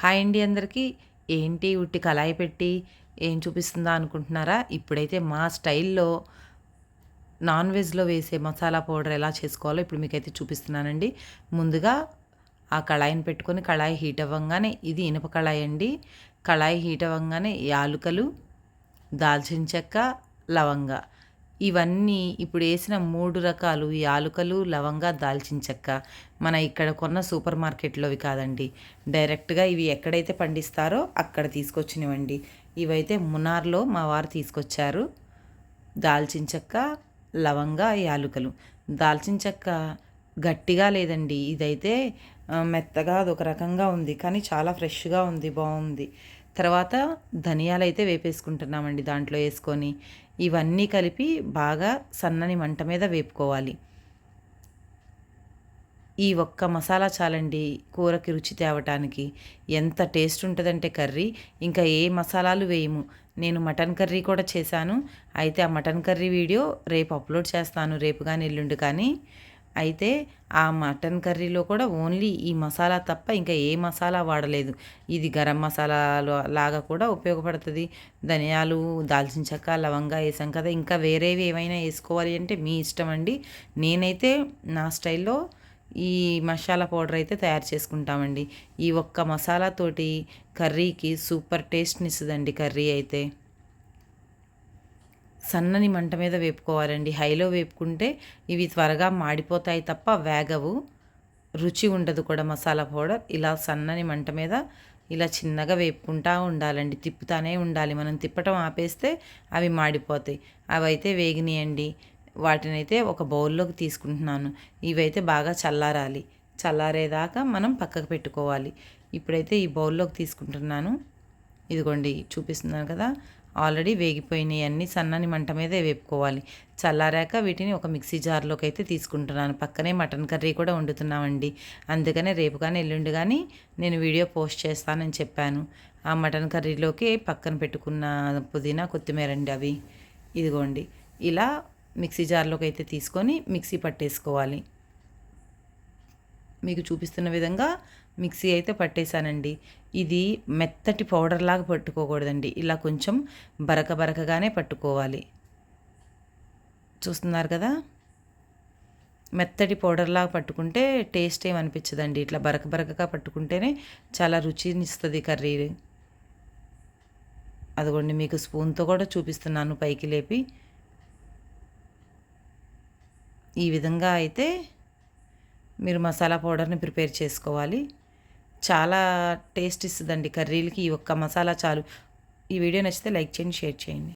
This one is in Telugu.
హాయ్ అండి అందరికీ. ఏంటి ఉట్టి కళాయి పెట్టి ఏం చూపిస్తుందా అనుకుంటున్నారా? ఇప్పుడైతే మా స్టైల్‌లో నాన్ వెజ్‌లో వేసే మసాలా పౌడర్ ఎలా చేసుకోవాలో ఇప్పుడు మీకైతే చూపిస్తున్నానండి. ముందుగా ఆ కళాయిని పెట్టుకొని కళాయి హీట్ అవ్వంగానే, ఇది ఇనుప కళాయి అండి. కళాయి హీట్ అవ్వంగానే యాలుకలు, దాల్చిన చెక్క, లవంగ ఇవన్నీ ఇప్పుడు వేసిన 3 రకాలు యాలుకలు, లవంగ, దాల్చిన చెక్క మన ఇక్కడ కొన్న సూపర్ మార్కెట్‌లోవి కాదండి. డైరెక్ట్‌గా ఇవి ఎక్కడైతే పండిస్తారో అక్కడ తీసుకొచ్చినవండి. ఇవైతే మునార్‌లో మా వారు తీసుకొచ్చారు. దాల్చిన చెక్క, లవంగ, యాలుకలు. దాల్చిన చెక్క గట్టిగా లేదండి. ఇదైతే మెత్తగా అదొక రకంగా ఉంది. కానీ చాలా ఫ్రెష్‌గా ఉంది. బావుంది. తర్వాత ధనియాలైతే వేపేసుకుంటున్నామండి దాంట్లో యేసుకొని. ఇవన్నీ కలిపి బాగా సన్నని మంట మీద వేపుకోవాలి. ఈ ఒక్క మసాలా చాలండి కూరకి రుచి తేవటానికి. ఎంత టేస్ట్ ఉంటుందంటే కర్రీ, ఇంకా ఏ మసాలాలు వేయము. నేను మటన్ కర్రీ కూడా చేశాను. అయితే ఆ మటన్ కర్రీ వీడియో రేపు అప్లోడ్ చేస్తాను. రేపు కానీ ఎల్లుండి కానీ. అయితే ఆ మటన్ కర్రీలో కూడా ఓన్లీ ఈ మసాలా తప్ప ఇంకా ఏ మసాలా వాడలేదు. ఇది గరం మసాలాలో లాగా కూడా ఉపయోగపడుతుంది. ధనియాలు, దాల్చిన చెక్క, లవంగా వేసాం కదా, ఇంకా వేరేవి ఏమైనా వేసుకోవాలి అంటే మీ ఇష్టం అండి. నేనైతే నా స్టైల్లో ఈ మసాలా పౌడర్ అయితే తయారు చేసుకుంటామండి. ఈ ఒక్క మసాలాతోటి కర్రీకి సూపర్ టేస్ట్ని ఇస్తుందండి కర్రీ అయితే. సన్నని మంట మీద వేపుకోవాలండి. హైలో వేపుకుంటే ఇవి త్వరగా మాడిపోతాయి తప్ప వేగవు. రుచి ఉండదు కూడా మసాలా పౌడర్. ఇలా సన్నని మంట మీద ఇలా చిన్నగా వేపుకుంటూ ఉండాలండి. తిప్పుతానే ఉండాలి. మనం తిప్పటం ఆపేస్తే అవి మాడిపోతాయి. అవైతే వేగినాయండి. వాటినైతే ఒక బౌల్లోకి తీసుకుంటున్నాను. ఇవైతే బాగా చల్లారాలి. చల్లారేదాకా మనం పక్కకు పెట్టుకోవాలి. ఇప్పుడైతే ఈ బౌల్లోకి తీసుకుంటున్నాను. ఇదిగోండి చూపిస్తున్నాను కదా, ఆల్రెడీ వేగిపోయినాయి అన్నీ. సన్నని మంట మీదే వేపుకోవాలి. చల్లారాక వీటిని ఒక మిక్సీ జార్లోకి అయితే తీసుకుంటున్నాను. పక్కనే మటన్ కర్రీ కూడా వండుతున్నామండి. అందుకనే రేపు కానీ ఎల్లుండి కానీ నేను వీడియో పోస్ట్ చేస్తానని చెప్పాను. ఆ మటన్ కర్రీలోకి పక్కన పెట్టుకున్న పుదీనా, కొత్తిమీర అండి అవి. ఇదిగోండి ఇలా మిక్సీ జార్లోకి అయితే తీసుకొని మిక్సీ పట్టేసుకోవాలి. మీకు చూపిస్తున్న విధంగా మిక్సీ అయితే పట్టేశానండి. ఇది మెత్తటి పౌడర్ లాగా పట్టుకోకూడదండి. ఇలా కొంచెం బరక బరకగానే పట్టుకోవాలి. చూస్తున్నారు కదా, మెత్తటి పౌడర్లాగా పట్టుకుంటే టేస్ట్ ఏమనిపించదండి. ఇట్లా బరక బరకగా పట్టుకుంటేనే చాలా రుచినిస్తుంది కర్రీ. అదిగోండి మీకు స్పూన్తో కూడా చూపిస్తున్నాను పైకి లేపి. ఈ విధంగా అయితే మీరు మసాలా పౌడర్ని ప్రిపేర్ చేసుకోవాలి. చాలా టేస్ట్ ఇస్తుందండి కర్రీలకి ఈ ఒక్క మసాలా చాలు. ఈ వీడియో నచ్చితే లైక్ చేయండి, షేర్ చేయండి.